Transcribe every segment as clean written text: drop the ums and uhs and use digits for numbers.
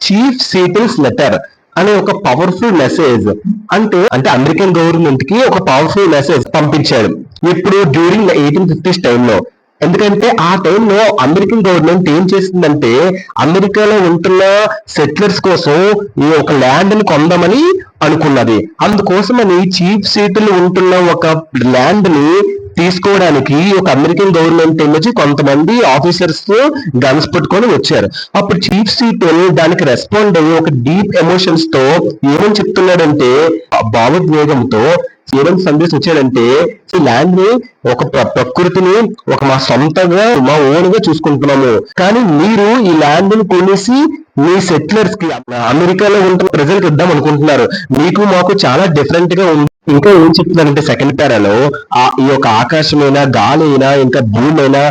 Chief సీటిల్స్ letter అనే ఒక powerful message, అంటే అంటే అమెరికన్ గవర్నమెంట్ కి ఒక పవర్ఫుల్ మెసేజ్ పంపించాడు. ఇప్పుడు డ్యూరింగ్ 1850s టైంలో. ఎందుకంటే ఆ టైంలో అమెరికన్ గవర్నమెంట్ ఏం చేసిందంటే అమెరికాలో ఉంటున్న సెటిలర్స్ కోసం ఈ ఒక ల్యాండ్ ని కొందామని అనుకున్నది. అందుకోసమని చీఫ్ సీట్లు ఉంటున్న ఒక ల్యాండ్ ని తీసుకోవడానికి ఒక అమెరికన్ గవర్నమెంట్ నుంచి కొంతమంది ఆఫీసర్స్ గన్స్ పట్టుకొని వచ్చారు. అప్పుడు చీఫ్ సీటెల్ దానికి రెస్పాండ్ అయ్యి ఒక డీప్ ఎమోషన్స్ తో ఏమని చెప్తున్నాడంటే, భావోద్వేగంతో ఏమని సందేశం వచ్చాడంటే, ఈ ల్యాండ్ ని ఒక ప్రకృతిని ఒక మా సొంతంగా మా ఓన్ గా చూసుకుంటున్నాము, కానీ మీరు ఈ ల్యాండ్ ని కొనేసి మీ సెటిలర్స్ కి అమెరికాలో ఉంటున్న ప్రజలకు ఇద్దాం అనుకుంటున్నారు. మీకు మాకు చాలా డిఫరెంట్ గా ఉంది. ఇంకా ఏం చెప్తున్నారంటే సెకండ్ పేరాలో ఈ యొక్క ఆకాశమైనా గాలి అయినా ఇంకా భూమి అయినా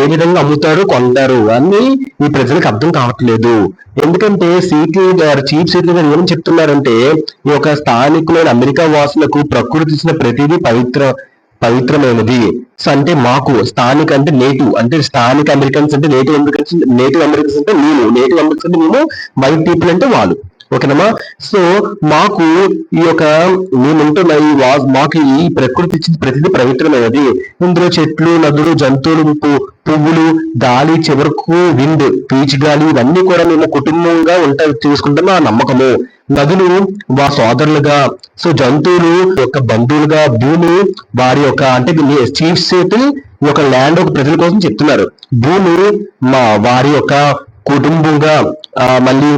ఏ విధంగా అమ్ముతారు కొంటారు అని ఈ ప్రజలకు అర్థం కావట్లేదు. ఎందుకంటే చీఫ్ సీట్లు గారు ఏమని చెప్తున్నారంటే, ఈ యొక్క స్థానికులైన అమెరికా వాసులకు ప్రకృతి ఇచ్చిన ప్రతిదీ పవిత్రమైనది. సో అంటే మాకు స్థానిక అంటే నేటివ్, అంటే స్థానిక అమెరికన్స్ అంటే నేటివ్ అమెరికన్స్ అంటే మేము, నేటివ్ అమెరికన్స్ అంటే మేము, వైట్ పీపుల్ అంటే వాళ్ళు. ఓకేనమ్మా. సో మాకు ఈ యొక్క మేముంటున్న మాకు ఈ ప్రకృతి ఇచ్చిన ప్రతిదీ పవిత్రమైనది. ఇందులో చెట్లు, నదులు, జంతువులు, పువ్వులు, గాలి, చివరకు విండ్, పీచు గాలి, ఇవన్నీ కూడా మేము కుటుంబంగా చూసుకుంటున్న ఆ నమ్మకము. నదులు మా సోదరులుగా, సో జంతువులు యొక్క బంధువులుగా, భూమి వారి యొక్క అంటే చీఫ్ సీట్లు ఈ యొక్క ల్యాండ్ ఒక ప్రజల కోసం చెప్తున్నారు. భూమి వారి యొక్క కుటుంబంగా, మళ్ళీ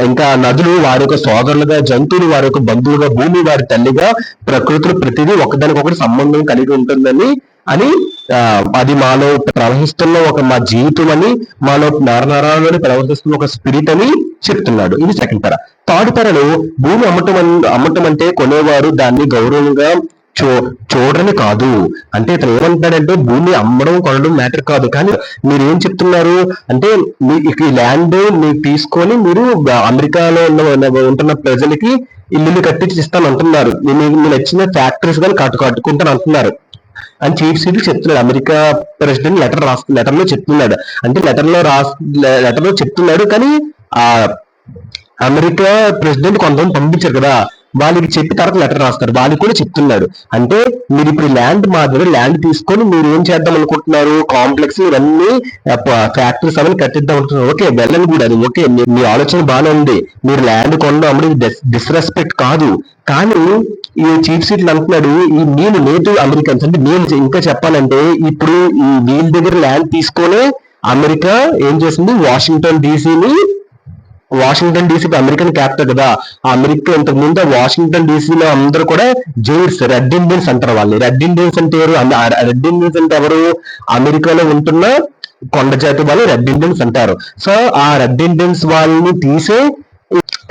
ఇంకా నదులు వారి యొక్క సోదరులుగా, జంతువులు వారి యొక్క బంధువులుగా, భూమి వారి తల్లిగా, ప్రకృతులు ప్రతిదీ ఒకదానికొకటి సంబంధం కలిగి ఉంటుందని అది మాలో ప్రవహిస్తున్న ఒక మా జీవితం అని, మాలో నరనరాలని ప్రవహిస్తున్న ఒక స్పిరిట్ అని చెప్తున్నాడు. ఇది సెకండ్ పేర. థర్డ్ పేరలో భూమి అమ్మటం అంటే కొనేవారు దాన్ని గౌరవంగా చూడని కాదు. అంటే ఇతను ఏమంటాడంటే భూమి అమ్మడం కొనడం మ్యాటర్ కాదు, కానీ మీరు ఏం చెప్తున్నారు అంటే ఈ ల్యాండ్ మీరు తీసుకొని మీరు అమెరికాలో ఉంటున్న ప్రజలకి ఇల్లు కట్టించి ఇస్తాను అంటున్నారు, మీరు నచ్చిన ఫ్యాక్టరీస్ కానీ కట్టుకుంటాను అంటున్నారు అని చీఫ్ సీట్లు చెప్తున్నాడు. అమెరికా ప్రెసిడెంట్ లెటర్ లో చెప్తున్నాడు. అంటే లెటర్ లో చెప్తున్నాడు, కానీ ఆ అమెరికా ప్రెసిడెంట్ కొంతమంది పంపించారు కదా, వాళ్ళకి చెప్పి తర్వాత లెటర్ రాస్తారు, వాళ్ళకి కూడా చెప్తున్నాడు. అంటే మీరు ఇప్పుడు ల్యాండ్ మా దగ్గర ల్యాండ్ తీసుకొని మీరు ఏం చేద్దాం అనుకుంటున్నారు, కాంప్లెక్స్ ఇవన్నీ ఫ్యాక్టరీస్ అవన్నీ కట్టిద్దాం అనుకుంటున్నారు. ఓకే, వెళ్ళని కూడా అది ఓకే, మీ ఆలోచన బాగానే ఉంది, మీరు ల్యాండ్ కొనడం అమ్మడం డిస్రెస్పెక్ట్ కాదు. కానీ ఈ చీఫ్ సీట్లు అంటున్నాడు, ఈ నేను నేటివ్ అమెరికన్స్ అంటే నేను ఇంకా చెప్పాలంటే ఇప్పుడు ఈ వీళ్ళ దగ్గర ల్యాండ్ తీసుకొని అమెరికా ఏం చేసింది, వాషింగ్టన్ డీసీ అమెరికన్ క్యాపిటల్ కదా. ఆ అమెరికా ఇంతకు ముందు వాషింగ్టన్ డీసీలో అందరూ కూడా జైల్స్, రెడ్ ఇండియన్స్ అంటారు. వాళ్ళు రెడ్ ఇండియన్స్ అంటే ఎవరు? రెడ్ ఇండియన్స్ అంటే ఎవరు? అమెరికాలో ఉంటున్న కొండ జాతి వాళ్ళు రెడ్ ఇండియన్స్ అంటారు. సో ఆ రెడ్ ఇండియన్స్ వాళ్ళని తీసే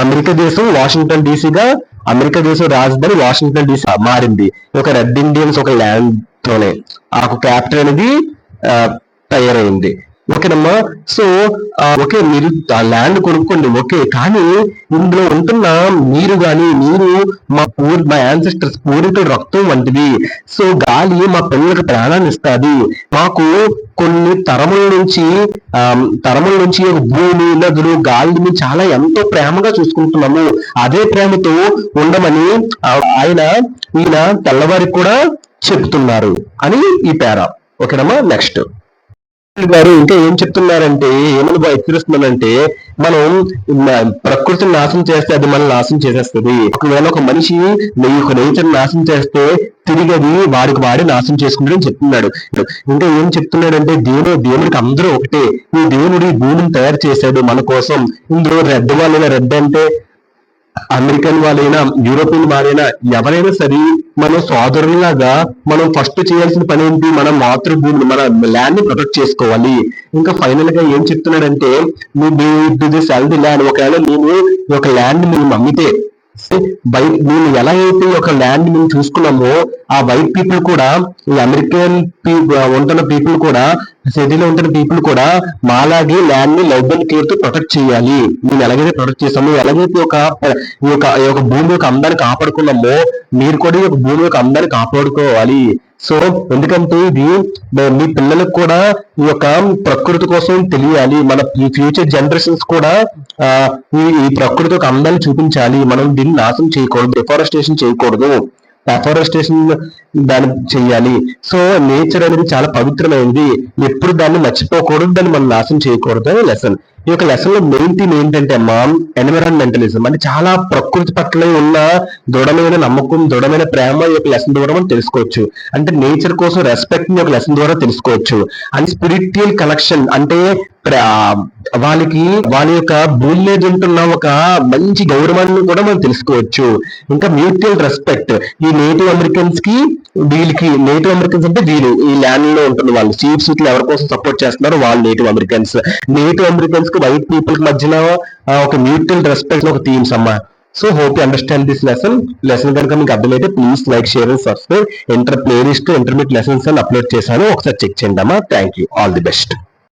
అమెరికా దేశం వాషింగ్టన్ డీసీగా, అమెరికా దేశం రాజధాని వాషింగ్టన్ డీసీ మారింది ఒక రెడ్ ఇండియన్స్ ఒక ల్యాండ్ తోనే. ఆ క్యాపిటల్ అనేది తయారైంది. ఓకేనమ్మా. సో ఓకే, మీరు ఆ ల్యాండ్ కొనుక్కోండి, ఓకే, కానీ ఇందులో ఉంటున్న మీరు మా యాన్సెస్టర్స్ పూర్వీకుల రక్తం వంటిది. సో గాలి మా పిల్లలకు ప్రాణాన్ని ఇస్తుంది. మాకు కొన్ని తరముల నుంచి భూమి, నదులు, గాలిని చాలా ఎంతో ప్రేమగా చూసుకుంటున్నాము. అదే ప్రేమతో ఉండమని ఈయన తెల్లవారికి కూడా చెప్తున్నారు అని ఈ పేర. ఓకేనమ్మా. నెక్స్ట్ గారు ఇంకా ఏం చెప్తున్నారంటే, ఏమని హెచ్చరిస్తున్నారంటే, మనం ప్రకృతిని నాశనం చేస్తే అది మనం నాశనం చేసేస్తుంది. ఒకవేళ ఒక మనిషి నేచర్ నాశనం చేస్తే తిరిగి అది వాడి నాశనం చేసుకుంటాడని చెప్తున్నాడు. ఇంకా ఏం చెప్తున్నాడంటే, దేవుడికి అందరూ ఒకటే. ఈ దేవుడు ఈ భూమిని తయారు చేశాడు మన కోసం. ఇందులో రెడ్ వాళ్ళైనా, రెడ్ అంటే అమెరికన్ వాళ్ళైనా, యూరోపియన్ వాళ్ళైనా, ఎవరైనా సరే మన సోదరులాగా మనం ఫస్ట్ చేయాల్సిన పని ఏంటి, మన మాతృభూమిని, మన ల్యాండ్ ని ప్రొటెక్ట్ చేసుకోవాలి. ఇంకా ఫైనల్ గా ఏం చెప్తున్నాడంటే, సెల్ ది ల్యాండ్. ఒకవేళ మేము ఒక ల్యాండ్ మేము అమ్మితే, మేము ఎలా అయితే ఒక ల్యాండ్ మేము చూసుకున్నామో, ఆ వైట్ పీపుల్ కూడా, ఈ అమెరికన్ ఉంటున్న పీపుల్ కూడా, సిటీలో ఉంటున్న పీపుల్ కూడా మాలాగే ల్యాండ్ ని లవ్ అండ్ కేర్ తో ప్రొటెక్ట్ చేయాలి. మేము ఎలాగైతే ప్రొటెక్ట్ చేస్తామో, ఎలాగైతే ఈ యొక్క భూమి యొక్క అందాన్ని కాపాడుకున్నామో, మీరు కూడా ఈ యొక్క భూమి యొక్క అందాన్ని కాపాడుకోవాలి. సో ఎందుకంటే ఇది మీ పిల్లలకు కూడా ఈ యొక్క ప్రకృతి కోసం తెలియాలి, మన ఈ ఫ్యూచర్ జనరేషన్స్ కూడా ఈ ప్రకృతి యొక్క అందాన్ని చూపించాలి, మనం దీన్ని నాశనం చేయకూడదు, డిఫారెస్టేషన్ చేయకూడదు, అఫారెస్టేషన్ దాన్ని చెయ్యాలి. సో నేచర్ అనేది చాలా పవిత్రమైనది, ఎప్పుడు దాన్ని మర్చిపోకూడదు, దాన్ని మనం నాశనం చేయకూడదు అని లెసన్. ఈ యొక్క లెసన్ లో మెయిన్ థీమ్ ఏంటంటే అమ్మా, ఎన్విరాన్మెంటలిజం అంటే చాలా ప్రకృతి పట్ల ఉన్న దృఢమైన నమ్మకం, దృఢమైన ప్రేమ ఈ యొక్క లెసన్ ద్వారా మనం తెలుసుకోవచ్చు. అంటే నేచర్ కోసం రెస్పెక్ట్ ఈ యొక్క లెసన్ ద్వారా తెలుసుకోవచ్చు. అండ్ స్పిరిచువల్ కనెక్షన్ అంటే వాళ్ళకి వాళ్ళ యొక్క భూమి మీద ఉంటున్న ఒక మంచి గౌరవాన్ని కూడా మనం తెలుసుకోవచ్చు. ఇంకా మ్యూచువల్ రెస్పెక్ట్, ఈ నేటివ్ అమెరికన్స్ కి వీళ్ళకి, నేటివ్ అమెరికన్స్ అంటే వీళ్ళు ఈ ల్యాండ్ లో ఉంటున్న వాళ్ళు, చీఫ్స్ ఇట్లా ఎవరి కోసం సపోర్ట్ చేస్తున్నారు, వాళ్ళు నేటివ్ అమెరికన్స్. నేటివ్ అమెరికన్స్ కి వైట్ పీపుల్ కి మధ్యన ఒక మ్యూచువల్ రెస్పెక్ట్ ఒక థీమ్స్ అమ్మా. So hope you understand this lesson కనుక మీకు అర్థమైతే please like, share and subscribe. Playlist intermediate lessons అని అప్లోడ్ చేశాను, ఒకసారి చెక్ చేయండి అమ్మా. Thank you, all the best.